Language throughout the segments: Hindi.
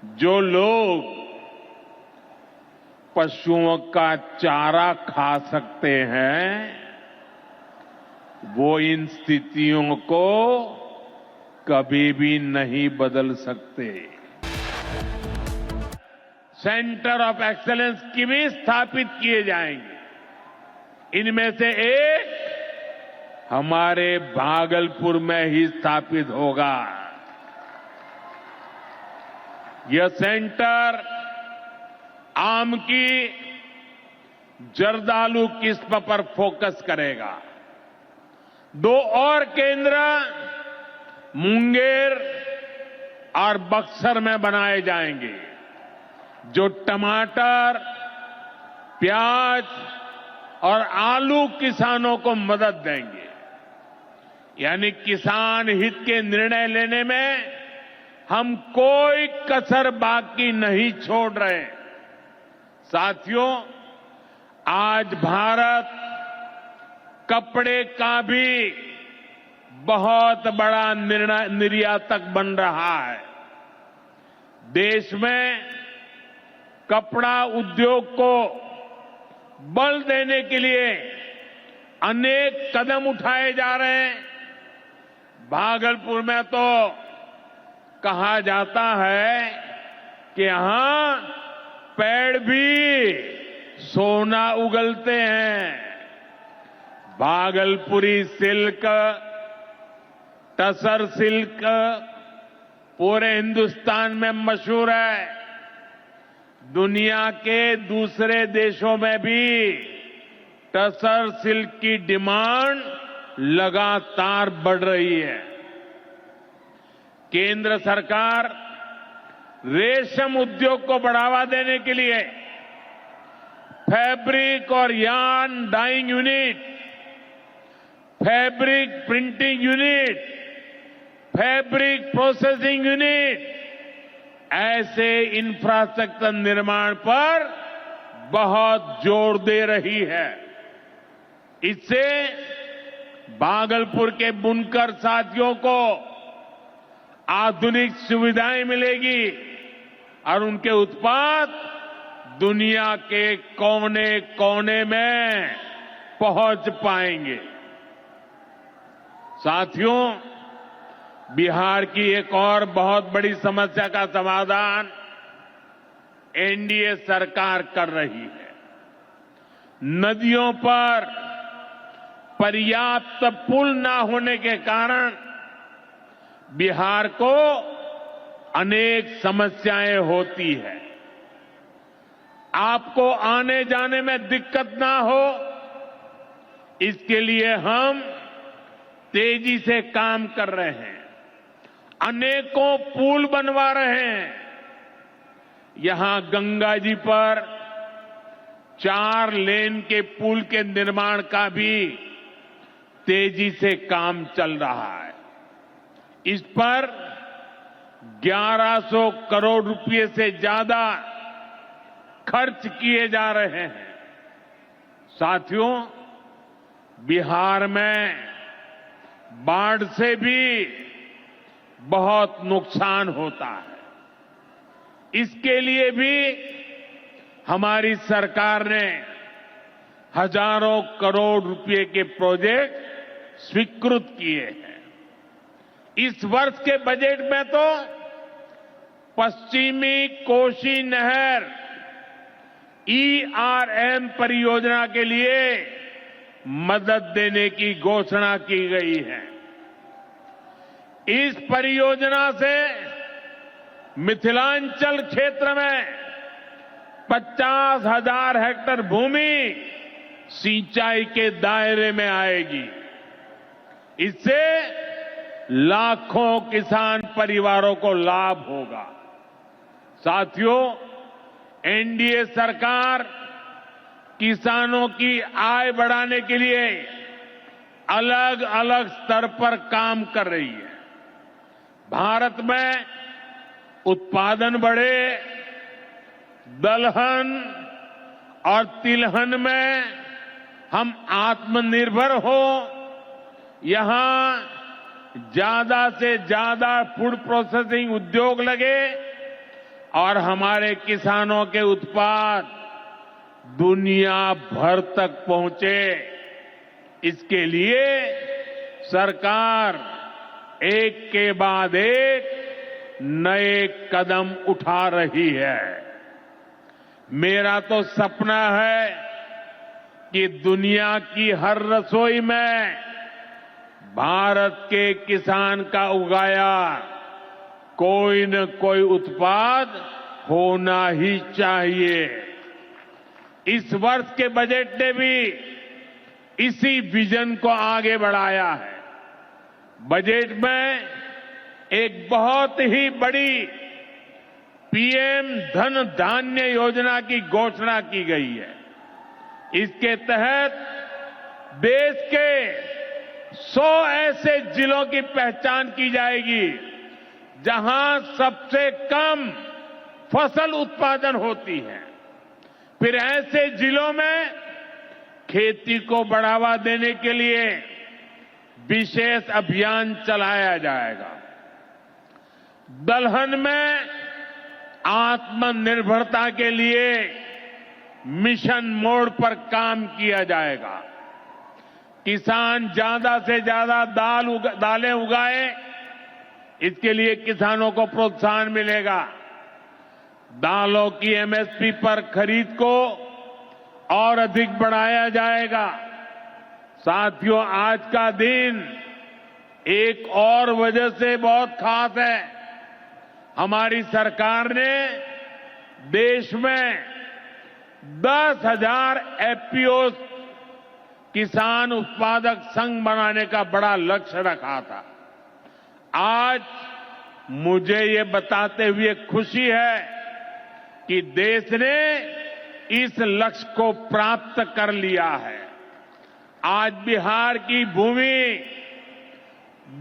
जो लोग पशुओं का चारा खा सकते हैं, वो इन स्थितियों को कभी भी नहीं बदल सकते। सेंटर ऑफ एक्सीलेंस की भी स्थापित किए जाएंगे। इनमें से एक हमारे भागलपुर में ही स्थापित होगा। यह सेंटर आम की जर्दालू किस्म पर फोकस करेगा। 2 और केंद्र मुंगेर और बक्सर में बनाए जाएंगे, जो टमाटर, प्याज और आलू किसानों को मदद देंगे। यानी किसान हित के निर्णय लेने में हम कोई कसर बाकी नहीं छोड़ रहे। साथियों, आज भारत कपड़े का भी बहुत बड़ा निर्यातक बन रहा है। देश में कपड़ा उद्योग को बल देने के लिए अनेक कदम उठाए जा रहे हैं। भागलपुर में तो कहा जाता है कि यहां पेड़ भी सोना उगलते हैं। भागलपुरी सिल्क, टसर सिल्क पूरे हिंदुस्तान में मशहूर है। दुनिया के दूसरे देशों में भी टसर सिल्क की डिमांड लगातार बढ़ रही है। केंद्र सरकार रेशम उद्योग को बढ़ावा देने के लिए फैब्रिक और yarn dyeing unit, fabric printing unit, fabric processing unit, ऐसे इंफ्रास्ट्रक्चर निर्माण पर बहुत जोर दे रही है। इससे भागलपुर के बुनकर साथियों को आधुनिक सुविधाएं मिलेगी और उनके उत्पाद दुनिया के कोने कोने में पहुंच पाएंगे। साथियों, बिहार की एक और बहुत बड़ी समस्या का समाधान एनडीए सरकार कर रही है। नदियों पर पर्याप्त पुल न होने के कारण बिहार को अनेक समस्याएं होती है। आपको आने जाने में दिक्कत ना हो, इसके लिए हम तेजी से काम कर रहे हैं। अनेकों पुल बनवा रहे हैं। यहां गंगा जी पर 4 लेन के पुल के निर्माण का भी तेजी से काम चल रहा है। इस पर 1100 करोड़ रुपए से ज्यादा खर्च किए जा रहे हैं। साथियों, बिहार में बाढ़ से भी बहुत नुकसान होता है। इसके लिए भी हमारी सरकार ने हजारों करोड़ रुपए के प्रोजेक्ट स्वीकृत किए हैं। इस वर्ष के बजट में तो पश्चिमी कोसी नहर ERM परियोजना के लिए मदद देने की घोषणा की गई है। इस परियोजना से मिथिलांचल क्षेत्र में 50,000 हेक्टेयर भूमि सिंचाई के दायरे में आएगी। इससे लाखों किसान परिवारों को लाभ होगा। साथियों, एनडीए सरकार किसानों की आय बढ़ाने के लिए अलग अलग स्तर पर काम कर रही है। भारत में उत्पादन बढ़े, दलहन और तिलहन में हम आत्मनिर्भर हो, यहां ज्यादा से ज्यादा फूड प्रोसेसिंग उद्योग लगे और हमारे किसानों के उत्पाद दुनिया भर तक पहुंचे, इसके लिए सरकार एक के बाद एक नए कदम उठा रही है। मेरा तो सपना है कि दुनिया की हर रसोई में भारत के किसान का उगाया कोई न कोई उत्पाद होना ही चाहिए। इस वर्ष के बजट ने भी इसी विजन को आगे बढ़ाया है। बजट में एक बहुत ही बड़ी पीएम धन धान्य योजना की घोषणा की गई है। इसके तहत देश के 100 ऐसे जिलों की पहचान की जाएगी जहां सबसे कम फसल उत्पादन होती है। फिर ऐसे जिलों में खेती को बढ़ावा देने के लिए विशेष अभियान चलाया जाएगा। दलहन में आत्मनिर्भरता के लिए मिशन मोड पर काम किया जाएगा। किसान ज्यादा से ज्यादा दालें उगाए, इसके लिए किसानों को प्रोत्साहन मिलेगा। दालों की एमएसपी पर खरीद को और अधिक बढ़ाया जाएगा। साथियों, आज का दिन एक और वजह से बहुत खास है। हमारी सरकार ने देश में 10,000 एफपीओ किसान उत्पादक संघ बनाने का बड़ा लक्ष्य रखा था। आज मुझे ये बताते हुए खुशी है कि देश ने इस लक्ष्य को प्राप्त कर लिया है। आज बिहार की भूमि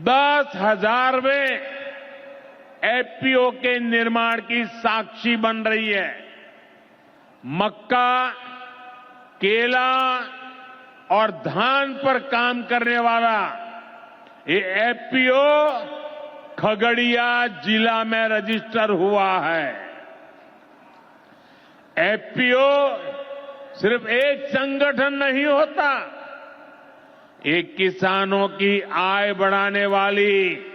10,000वें एफपीओ के निर्माण की साक्षी बन रही है। मक्का, केला और धान पर काम करने वाला ये एफपीओ खगड़िया जिला में रजिस्टर हुआ है। एफपीओ सिर्फ एक संगठन नहीं होता, एक किसानों की आय बढ़ाने वाली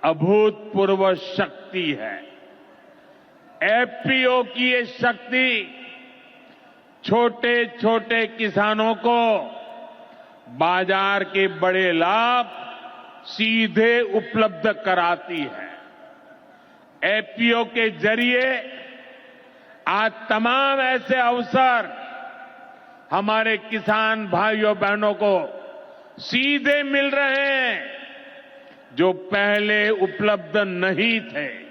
अभूतपूर्व शक्ति है। एफपीओ की ये शक्ति छोटे छोटे किसानों को बाजार के बड़े लाभ सीधे उपलब्ध कराती है। एफपीओ के जरिए आज तमाम ऐसे अवसर हमारे किसान भाइयों बहनों को सीधे मिल रहे हैं जो पहले उपलब्ध नहीं थे।